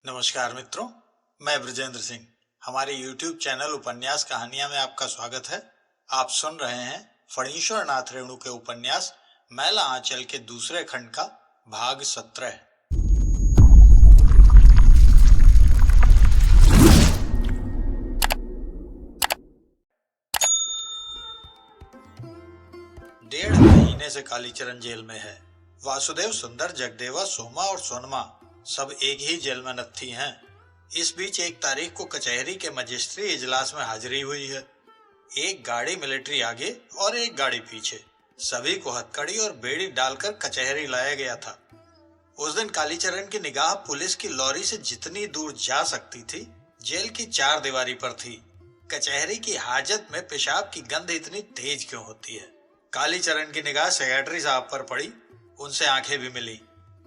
नमस्कार मित्रों, मैं ब्रजेंद्र सिंह। हमारे YouTube चैनल उपन्यास कहानियां में आपका स्वागत है। आप सुन रहे हैं फणीश्वर नाथ रेणु के उपन्यास मैला आंचल के दूसरे खंड का भाग 17। डेढ़ महीने से कालीचरण जेल में है। वासुदेव, सुंदर, जगदेवा, सोमा और सोनमा सब एक ही जेल में नत्थी हैं। इस बीच 1 तारीख को कचहरी के मजिस्ट्री इजलास में हाजिरी हुई है। एक गाड़ी मिलिट्री आगे और एक गाड़ी पीछे, सभी को हथकड़ी और बेड़ी डालकर कचहरी लाया गया था। उस दिन कालीचरण की निगाह पुलिस की लॉरी से जितनी दूर जा सकती थी, जेल की 4 दीवारी पर थी। कचहरी की हाजत में पेशाब की गंध इतनी तेज क्यों होती है? कालीचरण की निगाह सेक्रेटरी साहब पर पड़ी, उनसे आंखें भी मिली।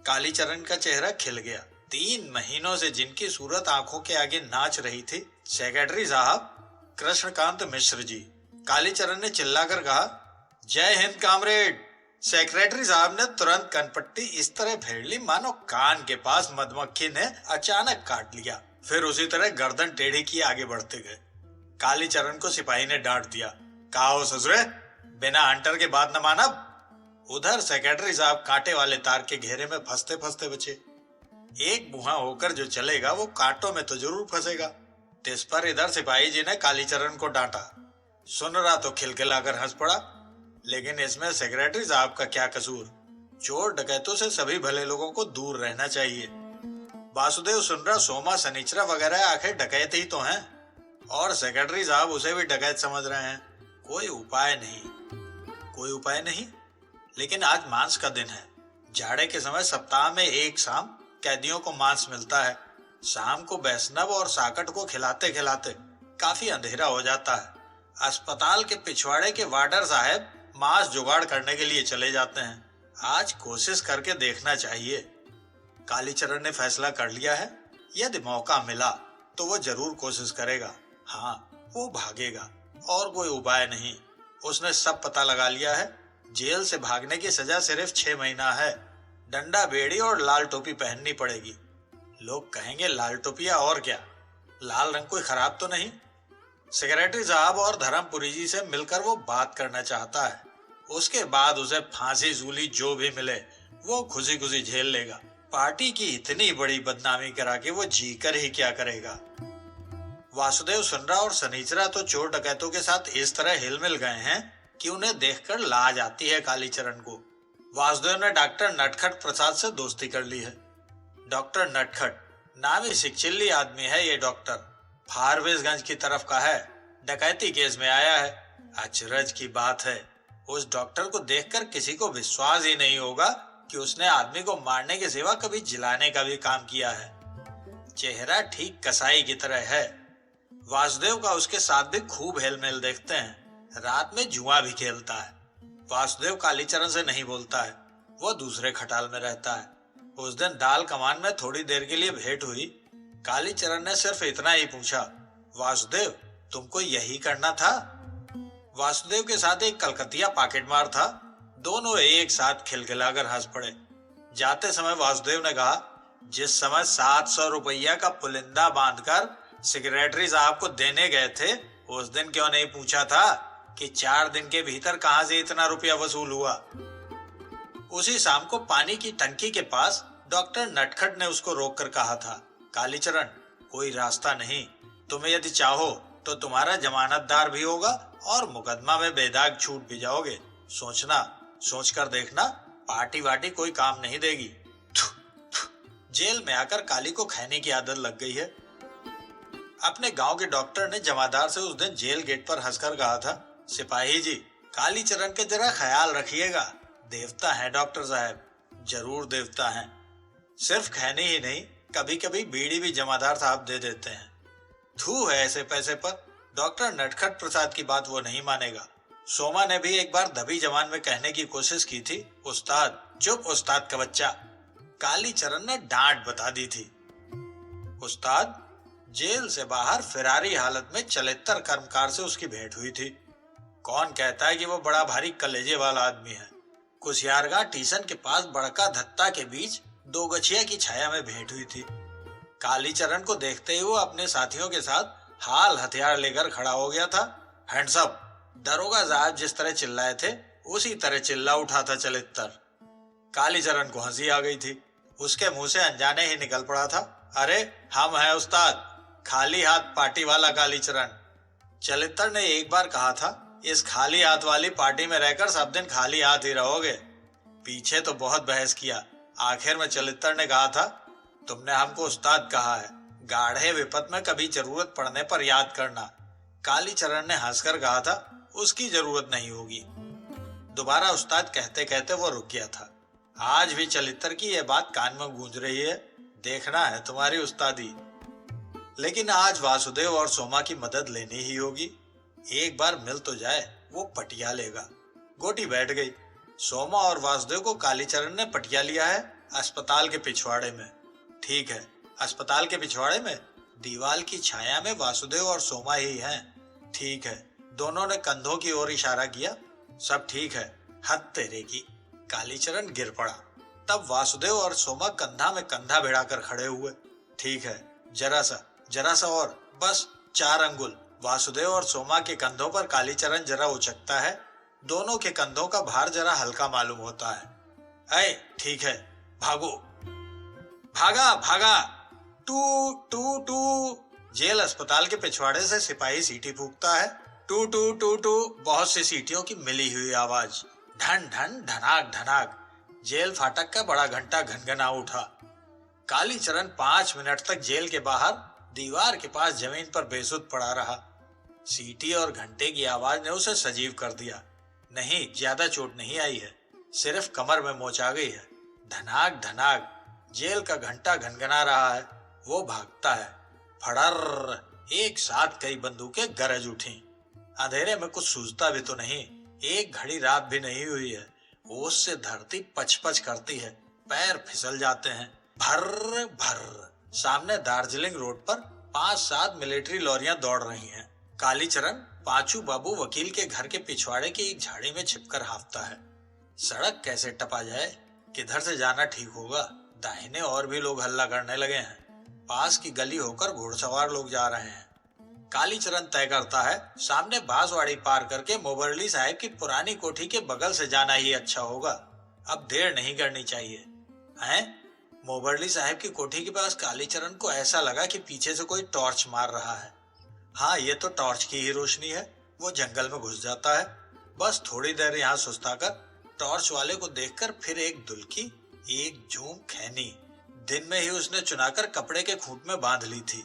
कालीचरण का चेहरा खिल गया। 3 महीनों से जिनकी सूरत आंखों के आगे नाच रही थी, सेक्रेटरी साहब कृष्णकांत मिश्र जी। कालीचरण ने चिल्लाकर कहा, जय हिंद कामरेड। सेक्रेटरी साहब ने तुरंत कनपट्टी इस तरह फेर ली मानो कान के पास मधुमक्खी ने अचानक काट लिया। फिर उसी तरह गर्दन टेढ़ी किए आगे बढ़ते गए। कालीचरण को सिपाही ने डांट दिया, कहा हो ससुरे, बिना हंटर के बात न मानब। उधर सेक्रेटरी साहब कांटे वाले तार के घेरे में फंसते फंसते बचे। एक मुहा होकर जो चलेगा वो कांटों में तो जरूर फंसेगा। इस पर इधर सिपाही जी ने कालीचरण को डांटा। सुन रहा तो खिलखिलाकर हंस पड़ा, लेकिन इसमें सेक्रेटरी साहब का क्या कसूर? चोर डकैतों से सभी भले लोगों को दूर रहना चाहिए। वासुदेव, सुंदरा, सोमा, सनीचरा वगैरह आखिर डकैत ही तो हैं, और सेक्रेटरी साहब उसे भी डकैत समझ रहे हैं। कोई उपाय नहीं। लेकिन आज मांस का दिन है। जाड़े के समय सप्ताह में एक शाम कैदियों को मांस मिलता है। शाम को वैष्णव और साकट को खिलाते खिलाते काफी अंधेरा हो जाता है। अस्पताल के पिछवाड़े के वार्डर साहब मांस जुगाड़ करने के लिए चले जाते हैं। आज कोशिश करके देखना चाहिए। कालीचरण ने फैसला कर लिया है, यदि मौका मिला तो वो जरूर कोशिश करेगा। हाँ, वो भागेगा और कोई उपाय नहीं। उसने सब पता लगा लिया है। जेल से भागने की सजा सिर्फ 6 महीना है। डंडा, बेड़ी और लाल टोपी पहननी पड़ेगी। लोग कहेंगे लाल टोपिया और क्या, लाल रंग कोई खराब तो नहीं? सेक्रेटरी साहब और धर्मपुरी जी से मिलकर वो बात करना चाहता है। उसके बाद उसे फांसी सूली जो भी मिले वो खुशी खुशी झेल लेगा। पार्टी की इतनी बड़ी बदनामी करा के वो जीकर ही क्या करेगा? वासुदेव, सुंदरा और सनीचरा तो चोर डकैतों के साथ इस तरह हिलमिल गए हैं कि उन्हें देखकर लाज आती है कालीचरण को। वासुदेव ने डॉक्टर नटखट प्रसाद से दोस्ती कर ली है। डॉक्टर नटखट नामी सिकचिल्ली आदमी है ये डॉक्टर। फारबिसगंज की तरफ का है। डकैती केस में आया है। अचरज की बात है, उस डॉक्टर को देखकर किसी को विश्वास ही नहीं होगा कि उसने आदमी को मारने के सिवा कभी जिलाने का भी काम किया है। चेहरा ठीक कसाई की तरह है। वासुदेव का उसके साथ भी खूब हेलमेल देखते हैं। रात में जुआ भी खेलता है। वासुदेव कालीचरण से नहीं बोलता है, वो दूसरे खटाल में रहता है। उस दिन दाल कमान में थोड़ी देर के लिए भेंट हुई। कालीचरण ने सिर्फ इतना ही पूछा, वासुदेव तुमको यही करना था? वासुदेव के साथ एक कलकतिया पॉकेटमार था। दोनों एक साथ खिलखिलाकर हंस पड़े। जाते समय वासुदेव ने कहा, जिस समय 700 रुपया का पुलिंदा बांधकर सेक्रेटरी साहब को देने गए थे, उस दिन क्यों नहीं पूछा था कि 4 दिन के भीतर कहां से इतना रुपया वसूल हुआ? उसी शाम को पानी की टंकी के पास डॉक्टर नटखट ने उसको रोककर कहा था, कालीचरण कोई रास्ता नहीं, तुम्हें यदि चाहो तो तुम्हारा जमानतदार भी होगा और मुकदमा में बेदाग छूट भी जाओगे। सोचकर देखना, पार्टी वार्टी कोई काम नहीं देगी। जेल में आकर काली को खैनी की आदत लग गई है। अपने गांव के डॉक्टर ने जमादार से उस दिन जेल गेट पर हंसकर कहा था, सिपाही जी कालीचरण के जरा ख्याल रखिएगा। देवता है डॉक्टर साहब, जरूर देवता हैं। सिर्फ खैनी ही नहीं, कभी कभी बीड़ी भी जमादार साहब दे देते हैं। थू है ऐसे पैसे पर। डॉक्टर नटखट प्रसाद की बात वो नहीं मानेगा। सोमा ने भी एक बार दबी जबान में कहने की कोशिश की थी, उस्ताद चुप उस्ताद का बच्चा। कालीचरण ने डांट बता दी थी। उस्ताद, जेल से बाहर फिरारी हालत में चलेत्तर कर्मकार से उसकी भेंट हुई थी। कौन कहता है कि वो बड़ा भारी कलेजे वाला आदमी है? कुसियारगा स्टेशन के पास बड़का धत्ता के बीच 2 गछिया की छाया में भेंट हुई थी। कालीचरण को देखते ही वो अपने साथियों के साथ हाल हथियार लेकर खड़ा हो गया था। Hands up. दरोगा साहब जिस तरह चिल्लाए थे उसी तरह चिल्ला उठा था चलित्तर। कालीचरण को हंसी आ गई थी। उसके मुंह से अनजाने ही निकल पड़ा था, अरे हम हैं उस्ताद, खाली हाथ पार्टी वाला कालीचरण। चलित्तर ने एक बार कहा था, इस खाली हाथ वाली पार्टी में रहकर सब दिन खाली हाथ ही रहोगे। पीछे तो बहुत बहस किया। आखिर में चलित्तर ने कहा था, तुमने हमको उस्ताद कहा है, गाढ़े विपत में कभी जरूरत पड़ने पर याद करना। कालीचरण ने हंसकर कहा था, उसकी जरूरत नहीं होगी। दोबारा उस्ताद कहते कहते वो रुक गया था। आज भी चलित्तर की यह बात कान में गूंज रही है, देखना है तुम्हारी उस्तादी। लेकिन आज वासुदेव और सोमा की मदद लेनी ही होगी। एक बार मिल तो जाए, वो पटिया लेगा। गोटी बैठ गई। सोमा और वासुदेव को कालीचरण ने पटिया लिया है अस्पताल के पिछवाड़े में। ठीक है, अस्पताल के पिछवाड़े में दीवार की छाया में वासुदेव और सोमा ही हैं। ठीक है, दोनों ने कंधों की ओर इशारा किया। सब ठीक है, हद तेरे की। कालीचरण गिर पड़ा। तब वासुदेव और सोमा कंधा में कंधा भिड़ाकर खड़े हुए। ठीक है, जरा सा और, बस 4 अंगुल। वासुदेव और सोमा के कंधों पर कालीचरण जरा उचकता है। दोनों के कंधों का भार जरा हल्का मालूम होता है। ऐ ठीक है, भागो। भागा भागा। टू टू टू। जेल अस्पताल के पिछवाड़े से सिपाही सीटी फूंकता है। टू टू टू टू। बहुत सी सीटियों की मिली हुई आवाज। ढन ढन ढनाक ढनाक। जेल फाटक का बड़ा घंटा घनघना उठा। कालीचरण 5 मिनट तक जेल के बाहर दीवार के पास जमीन पर बेसुध पड़ा रहा। सीटी और घंटे की आवाज ने उसे सजीव कर दिया। नहीं, ज्यादा चोट नहीं आई है, सिर्फ कमर में मोच आ गई है। धनाक धनाक। जेल का घंटा घनघना रहा है। वो भागता है। फड़र। एक साथ कई बंदूकें गरज उठी। अंधेरे में कुछ सूझता भी तो नहीं। एक घड़ी रात भी नहीं हुई है। ओस से धरती पच-पच करती है। पैर फिसल जाते हैं। भर भर। सामने दार्जिलिंग रोड पर 5-7 मिलिट्री लॉरियां दौड़ रही हैं। कालीचरण पांचू बाबू वकील के घर के पिछवाड़े की एक झाड़ी में छिपकर हाफता है। सड़क कैसे टपा जाए, किधर से जाना ठीक होगा। दाहिने और भी लोग हल्ला करने लगे हैं। पास की गली होकर घुड़सवार लोग जा रहे हैं। कालीचरण तय करता है, सामने बांसवाड़ी पार करके मोबरली साहब की पुरानी कोठी के बगल से जाना ही अच्छा होगा। अब देर नहीं करनी चाहिए। हैं? मोबरली साहब की कोठी के पास कालीचरण को ऐसा लगा कि पीछे से कोई टॉर्च मार रहा है। हाँ, ये तो टॉर्च की ही रोशनी है। वो जंगल में घुस जाता है। बस थोड़ी देर यहाँ सुस्ताकर टॉर्च वाले को देखकर फिर एक दुल्की, एक जूम खैनी दिन में ही उसने चुनाकर कपड़े के खूंट में बांध ली थी।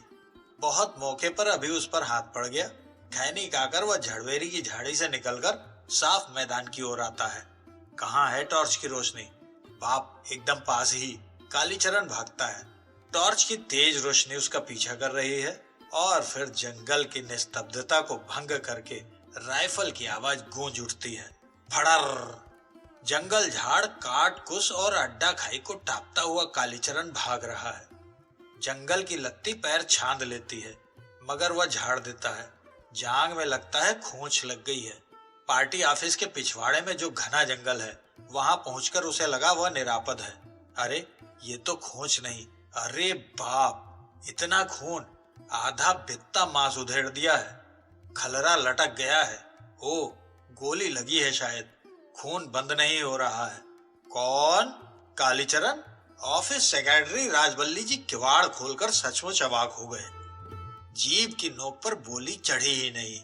बहुत मौके पर अभी उस पर हाथ पड़ गया। खैनी खाकर वह झड़वेरी की झाड़ी से निकलकर साफ मैदान की ओर आता है। कहाँ है टॉर्च की रोशनी? बाप, एकदम पास ही। कालीचरण भागता है। टॉर्च की तेज रोशनी उसका पीछा कर रही है और फिर जंगल की निस्तब्धता को भंग करके राइफल की आवाज गूंज उठती है। फड़र। जंगल झाड़ काट कुस और अड्डा खाई को टापता हुआ कालीचरण भाग रहा है। जंगल की लत्ती पैर छांद लेती है, मगर वह झाड़ देता है। जांग में लगता है खोंच लग गई है। पार्टी ऑफिस के पिछवाड़े में जो घना जंगल है, वहां पहुंचकर उसे लगा वह निरापद है। अरे ये तो खोंच नहीं, अरे बाप, इतना खून! आधा बित्ता मांस उधेड़ दिया है। खलरा लटक गया है। ओ, गोली लगी है शायद। खून बंद नहीं हो रहा है। कौन? कालीचरण। ऑफिस सेक्रेटरी राजबल्ली जी किवाड़ खोलकर सचमुच अवाक हो गए। जीभ की नोक पर बोली चढ़ी ही नहीं।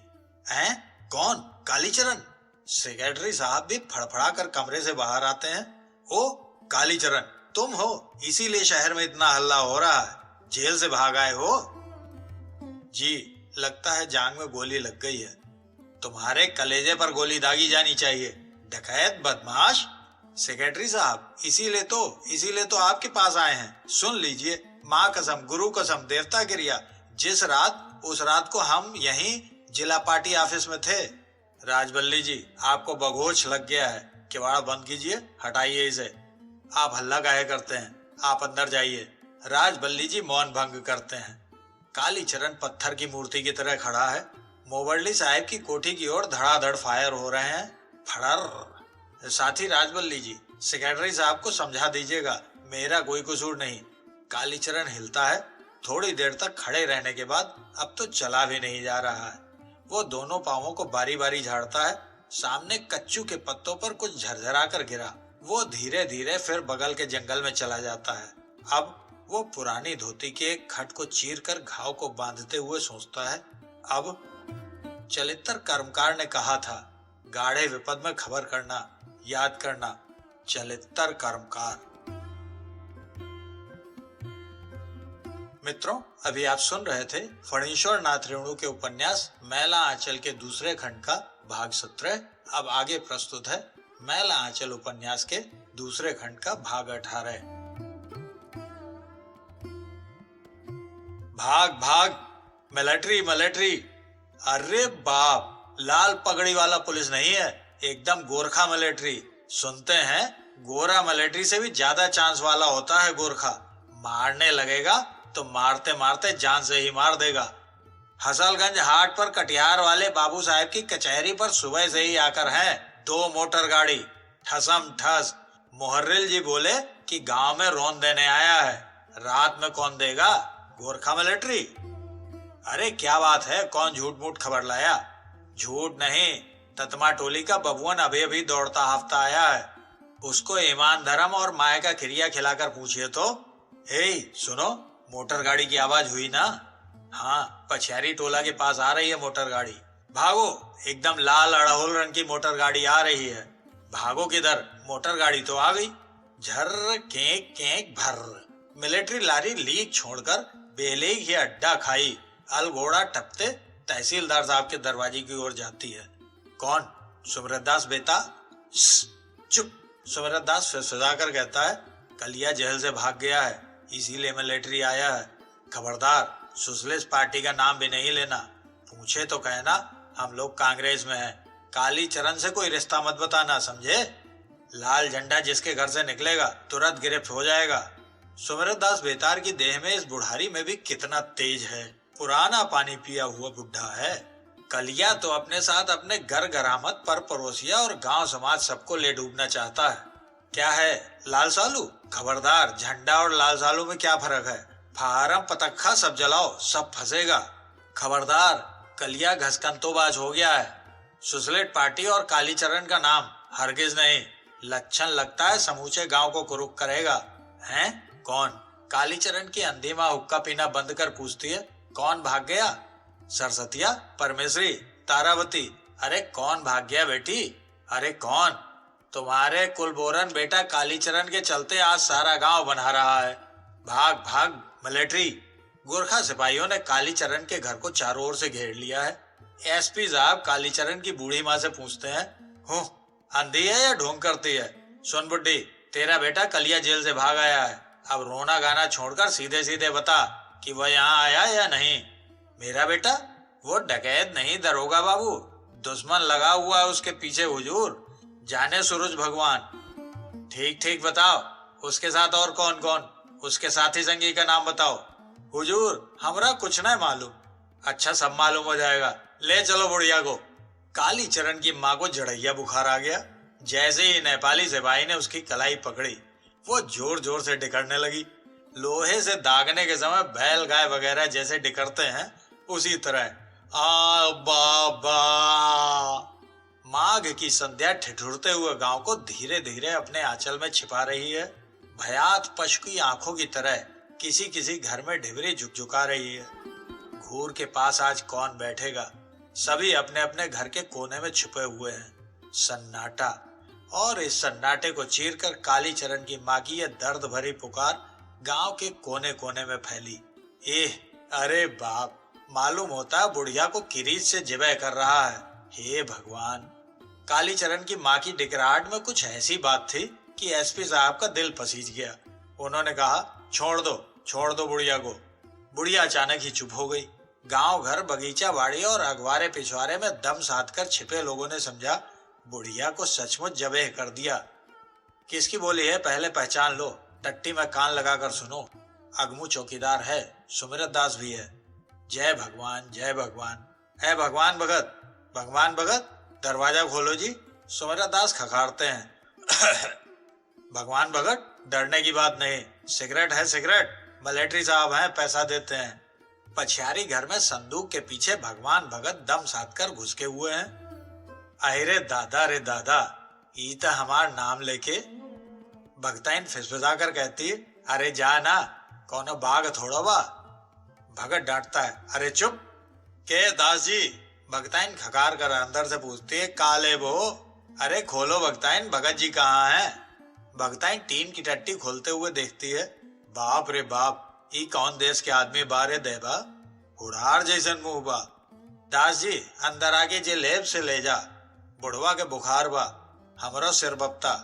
हैं? कौन? कालीचरण। सेक्रेटरी साहब भी फड़फड़ा कर कमरे से बाहर आते हैं। ओ कालीचरण, तुम हो? इसीलिए शहर में इतना हल्ला हो रहा है। जेल से भाग आए हो? जी, लगता है जांग में गोली लग गई है। तुम्हारे कलेजे पर गोली दागी जानी चाहिए, डकैत बदमाश। सेक्रेटरी साहब, इसीलिए तो आपके पास आए हैं। सुन लीजिए, माँ कसम, गुरु कसम, देवता क्रिया, जिस रात, उस रात को हम यहीं जिला पार्टी ऑफिस में थे। राजबल्ली जी, आपको बघोच लग गया है। किवाड़ बंद कीजिए, हटाइए इसे। आप हल्ला काहे करते हैं? आप अंदर जाइए। राजबल्ली जी मौन भंग करते हैं। कालीचरण पत्थर की मूर्ति की तरह खड़ा है। मोबरली साहब की कोठी की ओर धड़ाधड़ फायर हो रहे हैं। फड़र। साथी राजबल्ली जी, सेक्रेटरी साहब को समझा दीजिएगा, मेरा कोई कसूर नहीं। कालीचरण हिलता है। थोड़ी देर तक खड़े रहने के बाद अब तो चला भी नहीं जा रहा है। वो दोनों पांवों को बारी बारी झाड़ता है। सामने कच्चू के पत्तों पर कुछ झरझरा कर गिरा। वो धीरे धीरे फिर बगल के जंगल में चला जाता है। अब वो पुरानी धोती के एक खट को चीर कर घाव को बांधते हुए सोचता है, अब चलित्र कर्मकार ने कहा था, गाढ़े विपद में खबर करना, याद करना, चलित्र कर्मकार। मित्रों, अभी आप सुन रहे थे फणीश्वर नाथ रेणु के उपन्यास मैला आंचल के दूसरे खंड का भाग 17। अब आगे प्रस्तुत है मैला आंचल उपन्यास के दूसरे खंड का भाग 18। भाग भाग, मिलिट्री मिलिट्री। अरे बाप, लाल पगड़ी वाला पुलिस नहीं है, एकदम गोरखा मिलिट्री। सुनते हैं गोरा मिलिट्री से भी ज्यादा चांस वाला होता है गोरखा। मारने लगेगा तो मारते मारते जान से ही मार देगा। हसलगंज हाट पर कटिहार वाले बाबू साहब की कचहरी पर सुबह से ही आकर हैं 2 मोटर गाड़ी, ठसम ठस। मुहर्रिल जी बोले कि गांव में रौंद देने आया है, रात में कौन देगा, गोरखा मिलिट्री। अरे क्या बात है, कौन झूठ मूठ खबर लाया? झूठ नहीं, ततमा टोली का बबुअन अभी अभी दौड़ता हफ्ता आया है। उसको ईमान धर्म और माय का क्रिया खिलाकर पूछिए तो। हे सुनो, मोटर गाड़ी की आवाज हुई ना? हाँ, पछयारी टोला के पास आ रही है मोटर गाड़ी। भागो, एकदम लाल अड़हुल रंग की मोटर गाड़ी आ रही है। भागो किधर, मोटर गाड़ी तो आ गई। झर्र केक केक भर्र। मिलिट्री लारी लीक छोड़कर बेले ही अड्डा खाई अल घोड़ा टपते तहसीलदार साहब के दरवाजे की ओर जाती है। कौन? सुमरत दास बेटा। चुप। सुमरत दास फिसफिसा कर कहता है, कलिया जेल से भाग गया है, इसीलिए मिलिट्री आया है। खबरदार, सोशलिस्ट पार्टी का नाम भी नहीं लेना। पूछे तो कहना हम लोग कांग्रेस में हैं। काली चरण से कोई रिश्ता मत बताना, समझे? लाल झंडा जिसके घर से निकलेगा तुरंत गिरफ्त हो जाएगा। सुमरत दास बेतार की देह में इस बुढ़ारी में भी कितना तेज है। पुराना पानी पिया हुआ बुढ़ा है। कलिया तो अपने साथ अपने घर गरामत पर पड़ोसिया और गांव समाज सबको ले डूबना चाहता है। क्या है, लाल सालू? खबरदार, झंडा और लाल सालू में क्या फर्क है? फारम पतखा सब जलाओ, सब फंसेगा। खबरदार, कलिया घसकंतोबाज हो गया है। सोशलिस्ट पार्टी और कालीचरण का नाम हरगिज नहीं। लक्षण लगता है समूचे गांव को कुरुक करेगा। हैं? कौन? कालीचरण की अंधी माँ हुक्का पीना बंद कर पूछती है, कौन भाग गया? सरस्वतिया, परमेश्वरी, तारावती। अरे कौन भाग गया बेटी? अरे कौन? तुम्हारे कुलबोरन बेटा कालीचरण के चलते आज सारा गांव बना रहा है। भाग भाग मिलिट्री। गोरखा सिपाहियों ने कालीचरण के घर को चारों ओर से घेर लिया है। एसपी साहब कालीचरण की बूढ़ी माँ से पूछते हैं, हूँ अंधी है या ढोंग करती है? सुन बुड्ढी, तेरा बेटा कलिया जेल से भाग आया है। अब रोना गाना छोड़कर सीधे सीधे बता कि वह यहाँ आया या नहीं। मेरा बेटा? वो डकैत नहीं दरोगा बाबू, दुश्मन लगा हुआ है उसके पीछे हुजूर, जाने सूरज भगवान। ठीक ठीक बताओ, उसके साथ और कौन कौन? उसके साथी संगी का नाम बताओ। हुजूर, हमरा कुछ नहीं मालूम। अच्छा, सब मालूम हो जाएगा, ले चलो बुढ़िया को। कालीचरण की माँ को जड़ैया बुखार आ गया। जैसे ही नेपाली सिपाही ने उसकी कलाई पकड़ी, वो जोर जोर से डिकरने लगी। लोहे से दागने के समय बैल गाय वगैरह जैसे डिकरते हैं, उसी तरह आ बाबा। माघ की संध्या ठिठुरते हुए गांव को धीरे धीरे अपने आंचल में छिपा रही है। भयात पशु की आंखों की तरह किसी किसी घर में ढिबरी झुकझुका रही है। घूर के पास आज कौन बैठेगा? सभी अपने अपने घर के कोने में छुपे हुए हैं। सन्नाटा, और इस सन्नाटे को चीरकर कालीचरण की माँ की यह दर्द भरी पुकार गांव के कोने कोने में फैली। एह, अरे बाप, मालूम होता है बुढ़िया को किरीच से जिबह कर रहा है। हे भगवान। कालीचरण की माँ की डिकराहट में कुछ ऐसी बात थी कि एसपी साहब का दिल पसीज गया। उन्होंने कहा, छोड़ दो बुढ़िया को। बुढ़िया अचानक ही चुप हो गई। गांव घर, बगीचा बाड़ी और अगवारे पिछवारे में दम साध कर छिपे लोगों ने समझा बुढ़िया को सचमुच जबे कर दिया। किसकी बोली है पहले पहचान लो, टट्टी में कान लगाकर सुनो। अगमू चौकीदार है, सुमिरत दास भी है। जय भगवान, जय भगवान। है भगवान भगत, भगवान भगत, दरवाजा खोलो जी। सुमिरत दास खखारते हैं। भगवान भगत, डरने की बात नहीं। सिगरेट है सिगरेट? मिलिट्री साहब हैं, पैसा देते हैं। पछियारी घर में संदूक के पीछे भगवान भगत दम साध कर घुस के हुए हैं। अरे दादा रे दादा, ई तो हमार नाम लेके। भगताइन फिसफिसा कर कहती, अरे जा ना, कौनो बाग थोड़ा बा। भगत डांटता है, अरे चुप। के दास जी, भगताइन खकार कर अंदर से पूछती है, काले बो। अरे खोलो भगताइन, भगत जी कहाँ हैं? भगताइन टीन की टट्टी खोलते हुए देखती है। बाप रे बाप, ई कौन देश के आदमी बारे देबा, उड़ार जैसन मुंह बा। दास जी अंदर आके जे लेब से ले जा, बुढ़वा के बुखार बा, हमरो सिर बपता।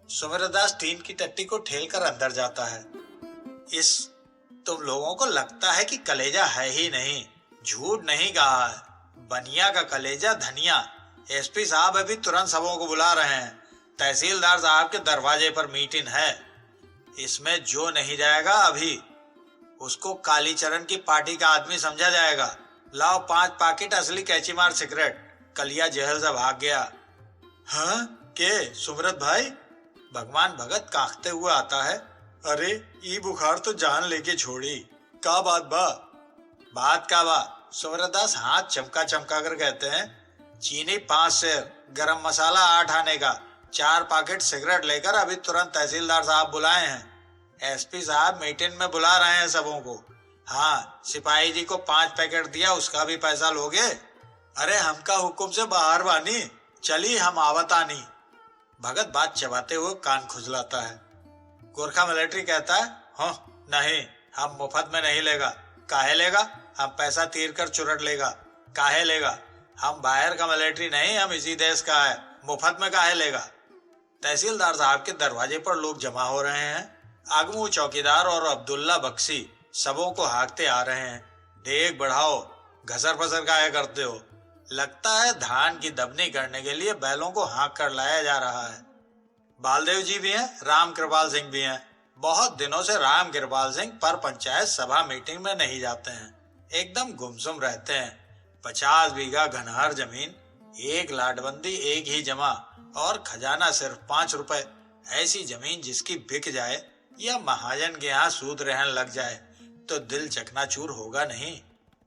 सुमिरदास टीन की टट्टी को ठेल कर अंदर जाता है। इस तुम लोगों को लगता है कि कलेजा है ही नहीं। झूठ नहीं कहा है, बनिया का कलेजा धनिया। एसपी साहब अभी तुरंत सबों को बुला रहे हैं। तहसीलदार साहब के दरवाजे पर मीटिंग है। इसमें जो नहीं जाएगा अभी उसको कालीचरण की पार्टी का आदमी समझा जाएगा। लाओ 5 पैकेट असली कैचीमार सिगरेट। कलिया जेल से भाग गया। हाँ के सुमरत भाई? भगवान भगत कांखते हुए आता है। अरे ई बुखार तो जान लेके छोड़ी। का बात बा? बात का बा, सुमरदास हाथ चमका चमका कर कहते हैं। चीनी 5 सेर, गरम मसाला 8 आने का, 4 पैकेट सिगरेट लेकर अभी तुरंत तहसीलदार साहब बुलाए हैं। एसपी साहब मीटिंग में बुला रहे हैं सबों को। हाँ, सिपाही जी को 5 पैकेट दिया, उसका भी पैसा लोगे? अरे हमका हुक्म से बाहर बानी, चली हम आवतानी। भगत बात चबाते हुए कान खुजलाता है। गोरखा मिलिट्री कहता है, हाँ नहीं, हम मुफ्त में नहीं लेगा। काहे लेगा? हम पैसा तीर कर चुरट लेगा। काहे लेगा? हम बाहर का मिलिट्री नहीं, हम इसी देश का है। मुफ्त में काहे लेगा? तहसीलदार साहब के दरवाजे पर लोग जमा हो रहे हैं। आगमू चौकीदार और अब्दुल्ला बख्शी सबों को हाँकते आ रहे हैं। डेग बढ़ाओ, घसर फसर काहे करते हो? लगता है धान की दबनी करने के लिए बैलों को हाँक कर लाया जा रहा है। बालदेव जी भी हैं, राम कृपाल सिंह भी हैं। बहुत दिनों से राम कृपाल सिंह पर पंचायत सभा मीटिंग में नहीं जाते हैं। एकदम गुमसुम रहते हैं। 50 बीघा घनहर जमीन, 1 लाटबंदी, 1 ही जमा और खजाना सिर्फ 5 रुपए। ऐसी जमीन जिसकी बिक जाए या महाजन के यहाँ सूद रहन लग जाए तो दिल चकनाचूर होगा नहीं।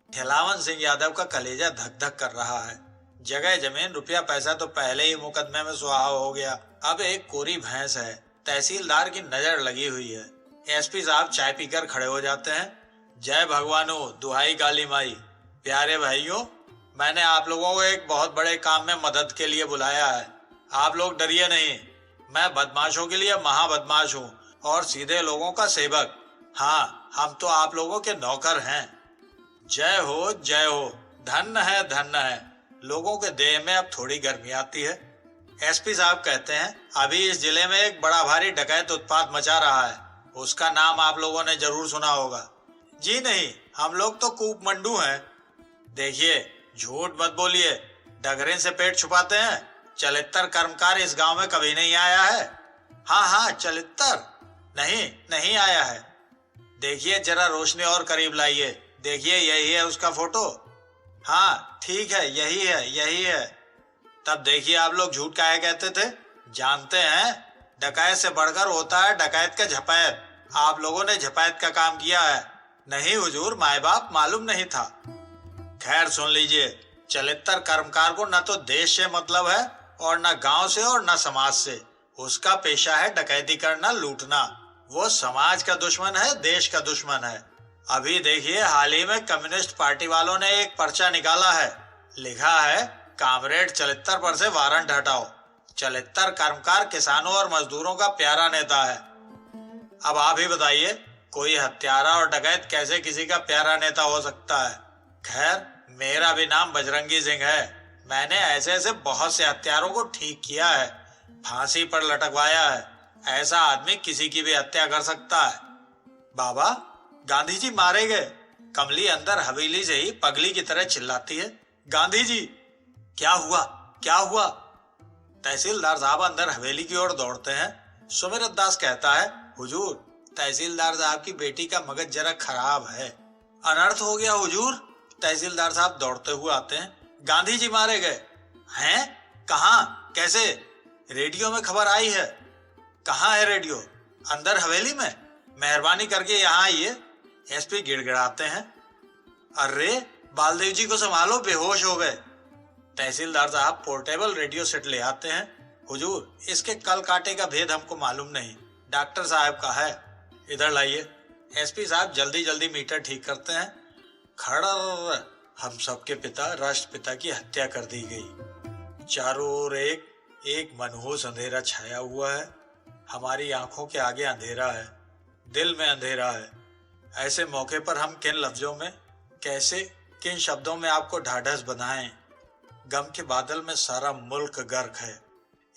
ठेलावन सिंह यादव का कलेजा धक धक कर रहा है। जगह जमीन रुपया पैसा तो पहले ही मुकदमे में सुहाव हो गया। अब एक कोरी भैंस है। तहसीलदार की नजर लगी हुई है। एसपी साहब चाय पीकर खड़े हो जाते हैं। जय भगवानो, दुहाई काली माई। प्यारे भाइयों, मैंने आप लोगों को एक बहुत बड़े काम में मदद के लिए बुलाया है। आप लोग डरिए नहीं। मैं बदमाशों के लिए महाबदमाश हूँ और सीधे लोगों का सेवक। हाँ, हम तो आप लोगों के नौकर हैं। जय हो, जय हो। धन्य है, धन्य है। लोगों के देह में अब थोड़ी गर्मी आती है। एसपी साहब कहते हैं, अभी इस जिले में एक बड़ा भारी डकैत उत्पात मचा रहा है। उसका नाम आप लोगों ने जरूर सुना होगा। जी नहीं, हम लोग तो कूप मंडू हैं। देखिए, झूठ मत बोलिए। डगरे से पेट छुपाते हैं। चलित्तर कर्मकार इस गांव में कभी नहीं आया है। हाँ हाँ, चलित्तर नहीं आया है। देखिए जरा रोशनी और करीब लाइए। देखिए, यही है उसका फोटो। हाँ ठीक है, यही है। तब देखिए, आप लोग झूठ काहे कहते थे? जानते हैं, डकैत से बढ़कर होता है डकैत का झपैत। आप लोगों ने झपैत का काम किया है। नहीं हुजूर, माए बाप मालूम नहीं था। खैर सुन लीजिए, चलित्तर कर्मकार को न तो देश से मतलब है और न गांव से और न समाज से। उसका पेशा है डकैती करना, लूटना। वो समाज का दुश्मन है, देश का दुश्मन है। अभी देखिए, हाल ही में कम्युनिस्ट पार्टी वालों ने एक पर्चा निकाला है। लिखा है, कामरेड चलित्तर पर से वारंट हटाओ। चलित्तर कर्मकार किसानों और मजदूरों का प्यारा नेता है। अब आप ही बताइए, कोई हत्यारा और डकैत कैसे किसी का प्यारा नेता हो सकता है? खैर, मेरा भी नाम बजरंगी सिंह है। मैंने ऐसे बहुत से हत्यारों को ठीक किया है, फांसी पर लटकवाया है। ऐसा आदमी किसी की भी हत्या कर सकता है। बाबा, गांधी जी मारे गए। कमली अंदर हवेली से ही पगली की तरह चिल्लाती है, गांधी जी। क्या हुआ? तहसीलदार साहब अंदर हवेली की ओर दौड़ते हैं। सुमिरत दास कहता है, हुजूर, तहसीलदार साहब की बेटी का मगज जरा खराब है। अनर्थ हो गया हुजूर। तहसीलदार साहब दौड़ते हुए आते हैं। गांधी जी मारे गए हैं? कहाँ? कैसे? रेडियो में खबर आई है। कहाँ है रेडियो? अंदर हवेली में। मेहरबानी करके यहाँ आइए। एसपी गिड़गिड़ाते हैं। अरे बालदेव जी को संभालो, बेहोश हो गए। तहसीलदार साहब पोर्टेबल रेडियो सेट ले आते हैं। हुजूर, इसके कल काटे का भेद हमको मालूम नहीं, डॉक्टर साहब का है, इधर लाइए। एसपी साहब जल्दी जल्दी मीटर ठीक करते हैं। खड़र, हम सबके पिता राष्ट्रपिता की हत्या कर दी गई। चारों ओर एक मनहूस अंधेरा छाया हुआ है। हमारी आंखों के आगे अंधेरा है, दिल में अंधेरा है। ऐसे मौके पर हम किन लफ्जों में, कैसे, किन शब्दों में आपको ढाढ़स बंधाएं। गम के बादल में सारा मुल्क गर्क है।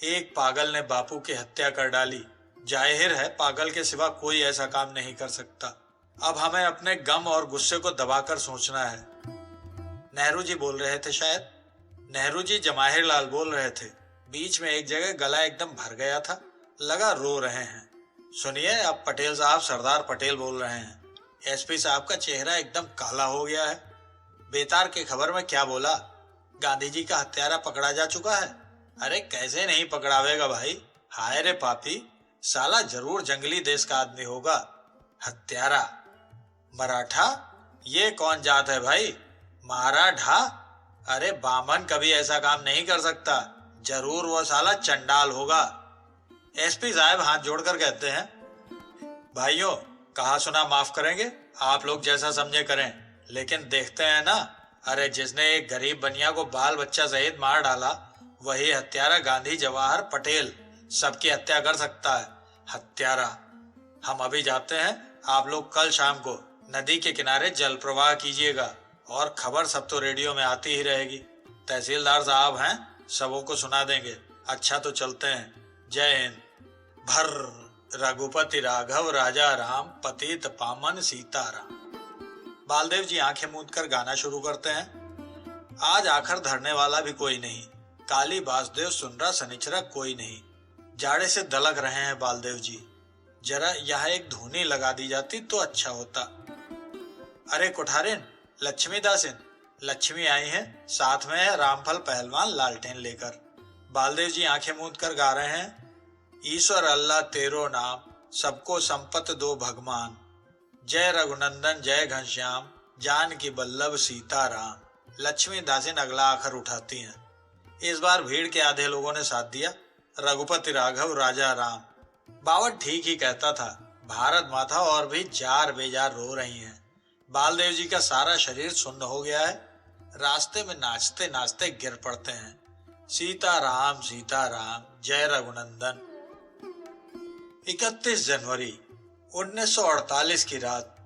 एक पागल ने बापू की हत्या कर डाली। जाहिर है पागल के सिवा कोई ऐसा काम नहीं कर सकता। अब हमें अपने गम और गुस्से को दबाकर सोचना है। नेहरू जी बोल रहे थे शायद। नेहरू जी जवाहिर लाल बोल रहे थे। बीच में एक जगह गला एकदम भर गया था, लगा रो रहे हैं। सुनिए, अब पटेल साहब सरदार पटेल बोल रहे हैं। एसपी साहब का चेहरा एकदम काला हो गया है। बेतार की खबर में क्या बोला? गांधी जी का हत्यारा पकड़ा जा चुका है। अरे कैसे नहीं पकड़ावेगा भाई? हाय रे पापी, साला जरूर जंगली देश का आदमी होगा। हत्यारा? मराठा? ये कौन जात है भाई? मराठा? अरे बामन कभी ऐसा काम नहीं कर सकता। जरूर वो साला चंडाल होगा। एसपी साहब हाथ जोड़कर कहते हैं, भाइयों कहा सुना माफ करेंगे, आप लोग जैसा समझे करें, लेकिन देखते हैं ना, अरे जिसने एक गरीब बनिया को बाल बच्चा सहित मार डाला, वही हत्यारा गांधी जवाहर पटेल सबकी हत्या कर सकता है। हत्यारा। हम अभी जाते हैं, आप लोग कल शाम को नदी के किनारे जल प्रवाह कीजिएगा और खबर सब तो रेडियो में आती ही रहेगी। तहसीलदार साहब हैं, सबों को सुना देंगे। अच्छा तो चलते हैं। जय हिंद। भर रघुपति राघव राजा राम पतित पावन सीताराम। बालदेव जी आंखें मूंद कर गाना शुरू करते हैं। आज आखिर धरने वाला भी कोई नहीं, काली बासदेव सुनरा सनिचरा कोई नहीं। जाड़े से दलक रहे हैं बालदेव जी। जरा यह एक धुनी लगा दी जाती तो अच्छा होता। अरे कुठारिन, लक्ष्मी दासिन, लक्ष्मी आई हैं, साथ में है रामफल पहलवान लालटेन लेकर। बालदेव जी आंखें मूंद कर गा रहे हैं। ईश्वर अल्लाह तेरो नाम, सबको संपत दो भगवान। जय रघुनंदन जय घनश्याम, जानकी बल्लभ सीताराम। लक्ष्मी दासिन अगला आखर उठाती हैं। इस बार भीड़ के आधे लोगों ने साथ दिया। रघुपति राघव राजा राम। बावट ठीक ही कहता था। भारत माता और भी जार बेजार रो रही हैं। बालदेव जी का सारा शरीर सुन्न हो गया है। रास्ते में नाचते नाचते गिर पड़ते हैं। सीताराम सीताराम, जय रघुनंदन। 31 जनवरी 1948 की रात।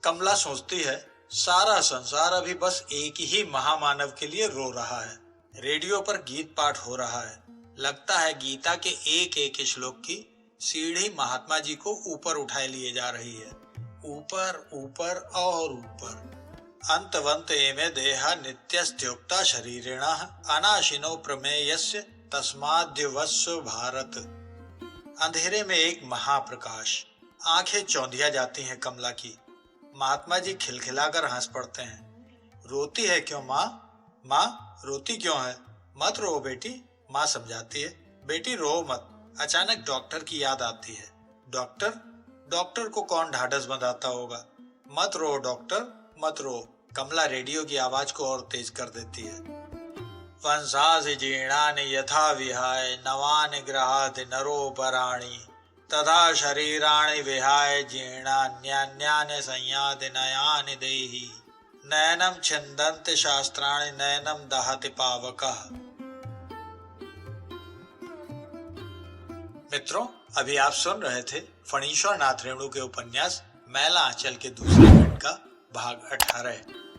कमला सोचती है, सारा संसार अभी बस एक ही महामानव के लिए रो रहा है। रेडियो पर गीत पाठ हो रहा है। लगता है गीता के एक एक श्लोक की सीढ़ी महात्मा जी को ऊपर उठाए लिए जा रही है। ऊपर ऊपर और ऊपर। अंतवंत एमे देहा नित्यस्त्युक्ता शरीरिणः अनाशिनो प्रमेयस्य तस्माद्यवस्व भारत। अंधेरे में एक महाप्रकाश। आंखें चौंधिया जाती हैं कमला की। महात्मा जी खिलखिलाकर हंस पड़ते हैं। रोती है क्यों माँ? माँ रोती क्यों है? मत रो बेटी, माँ समझाती है। बेटी रो मत। अचानक डॉक्टर की याद आती है। डॉक्टर? डॉक्टर को कौन ढाढ़स बंधाता होगा? मत रो डॉक्टर, मत रो। कमला रेडियो की आवाज को और तेज कर देती है। वंशासि जीर्णानि यथा विहाय नवानि गृहाति नरो पराणि तथा शरीराणि विहाय जीर्णान्यान्यानि संयाति नयानि देहि नयनम छिन्दन्ति शास्त्राणि नयनम दहति पावकः। मित्रों, अभी आप सुन रहे थे फणीश्वर नाथ रेणु के उपन्यास मैला आंचल के दूसरे खंड का भाग 18।